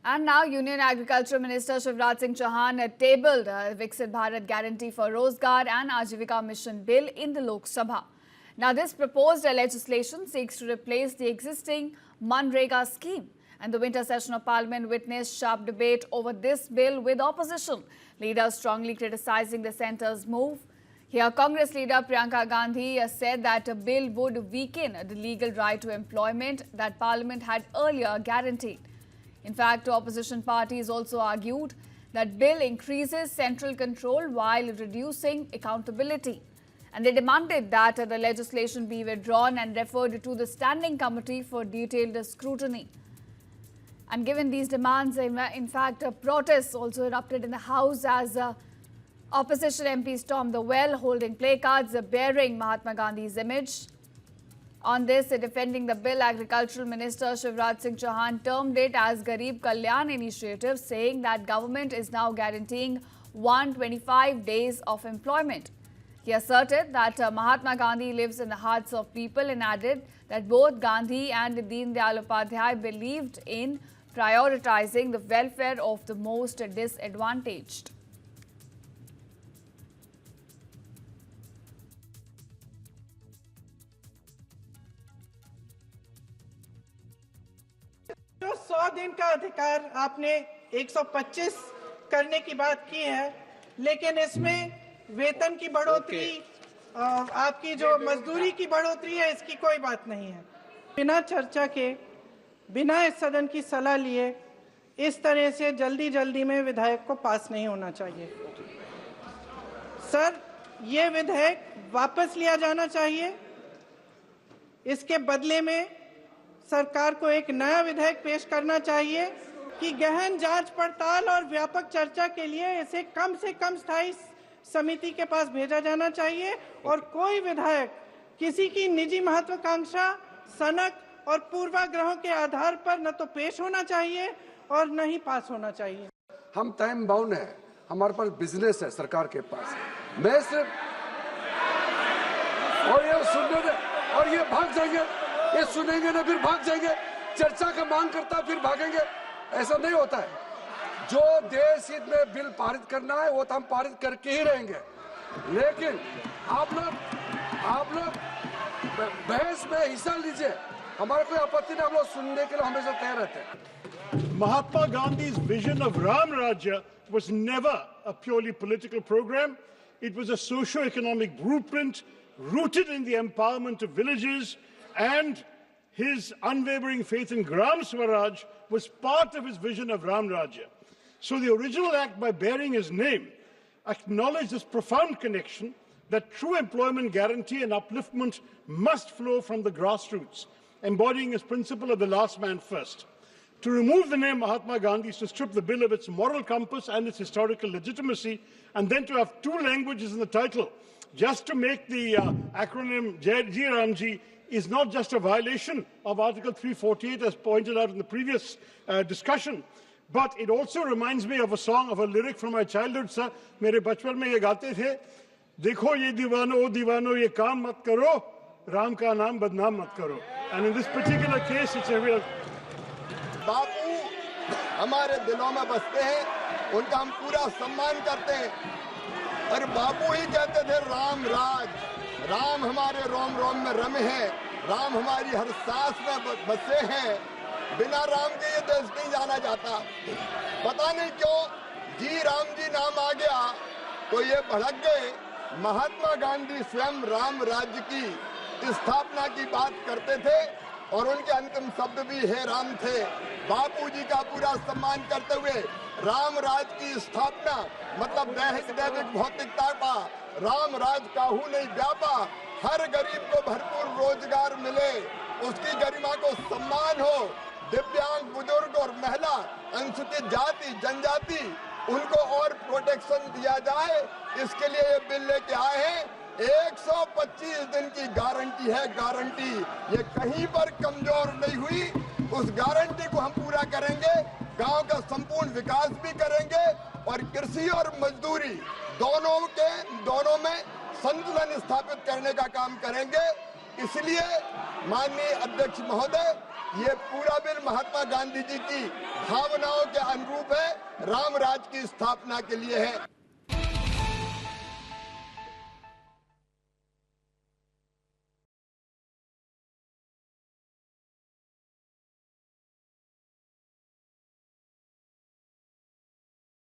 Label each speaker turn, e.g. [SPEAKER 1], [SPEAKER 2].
[SPEAKER 1] And now Union Agriculture Minister Shivraj Singh Chauhan tabled Viksit Bharat Guarantee for Rozgar and Ajivika Mission Bill in the Lok Sabha. Now this proposed legislation seeks to replace the existing Manrega scheme. And the winter session of Parliament witnessed sharp debate over this bill, with opposition leaders strongly criticizing the centre's move. Here, Congress leader Priyanka Gandhi said that a bill would weaken the legal right to employment that Parliament had earlier guaranteed. In fact, opposition parties also argued that bill increases central control while reducing accountability. And they demanded that the legislation be withdrawn and referred to the Standing Committee for detailed scrutiny. And given these demands, in fact, protests also erupted in the House as opposition MPs stormed the well, holding placards bearing Mahatma Gandhi's image. On this, defending the bill, Agricultural Minister Shivraj Singh Chauhan termed it as Garib Kalyan initiative, saying that government is now guaranteeing 125 days of employment. He asserted that Mahatma Gandhi lives in the hearts of people and added that both Gandhi and Deen Dayal Upadhyay believed in prioritizing the welfare of the most disadvantaged.
[SPEAKER 2] जो 100 दिन का अधिकार आपने 125 करने की बात की है, लेकिन इसमें वेतन की बढ़ोतरी, आपकी जो मजदूरी की बढ़ोतरी है, इसकी कोई बात नहीं है। बिना चर्चा के, बिना इस सदन की सलाह लिए इस तरह से जल्दी में विधेयक को पास नहीं होना चाहिए। सर, ये विधेयक वापस लिया जाना चाहिए। इसके बदले में सरकार को एक नया विधेयक पेश करना चाहिए कि गहन जांच पड़ताल और व्यापक चर्चा के लिए इसे कम से कम स्थायी समिति के पास भेजा जाना चाहिए और कोई विधेयक किसी की निजी महत्वाकांक्षा, सनक और पूर्वाग्रहों के आधार पर न तो पेश होना चाहिए और न ही पास होना चाहिए।
[SPEAKER 3] हम टाइम बाउंड है, हमारे पास बिजनेस है सरकार के पास। मैं सिर्फ और ये सुनने दे और ये भाग जाएंगे, ये सुनेंगे ना फिर भाग जाएंगे, चर्चा का मांग करता फिर भागेंगे, ऐसा नहीं होता है। जो देश हित में बिल पारित करना है वो तो हम पारित करके ही रहेंगे, लेकिन आप लोग बहस में हिस्सा लीजिए, हमारे कोई आपत्ति नहीं, हम लोग सुनने के लिए हमेशा तैयार रहते हैं।
[SPEAKER 4] Mahatma Gandhi's vision of Ram Rajya was never a purely political program. It was a socio-economic blueprint rooted in the empowerment of villages, and his unwavering faith in Gram Swaraj was part of his vision of Ram Rajya. So the original act, by bearing his name, acknowledged this profound connection that true employment guarantee and upliftment must flow from the grassroots, embodying his principle of the last man first. To remove the name Mahatma Gandhi is to strip the bill of its moral compass and its historical legitimacy, and then to have two languages in the title, just to make the acronym Jai Ramji, is not just a violation of Article 348, as pointed out in the previous discussion, but it also reminds me of a song, of a lyric from my childhood. Sir, मेरे बचपन में ये गाते थे, देखो ये दीवानो ओ दीवानो ये काम मत करो, राम का नाम बदनाम मत करो. And in this particular case, it's a real.
[SPEAKER 5] बापू हमारे दिलों में बसते हैं, उनका हम पूरा सम्मान करते हैं। और बापू ही कहते थे राम राज, राम हमारे रोम रोम में रमे हैं, राम हमारी हर सांस में बसे हैं, बिना राम के ये देश नहीं जाना जाता। पता नहीं क्यों जी राम जी नाम आ गया तो ये भड़क गए। महात्मा गांधी स्वयं राम राज्य की स्थापना की बात करते थे और उनके अंतिम शब्द भी हे राम थे। बापू जी का पूरा सम्मान करते हुए राम राज की स्थापना मतलब दैहिक भौतिकता का राम राज काहू नहीं व्यापा, हर गरीब को भरपूर रोजगार मिले, उसकी गरिमा को सम्मान हो, दिव्यांग, बुजुर्ग और महिला, अनुसूचित जाति, जनजाति, उनको और प्रोटेक्शन दिया जाए, इसके लिए ये बिल लेके आए हैं। 125 दिन की गारंटी है, गारंटी ये कहीं पर कमजोर नहीं हुई। उस गारंटी को हम पूरा करेंगे, गांव का संपूर्ण विकास भी करेंगे और कृषि और मजदूरी दोनों में संतुलन स्थापित करने का काम करेंगे। इसलिए माननीय अध्यक्ष महोदय, ये पूरा बिल महात्मा गांधी जी की भावनाओं के अनुरूप है, राम राज की स्थापना के लिए है।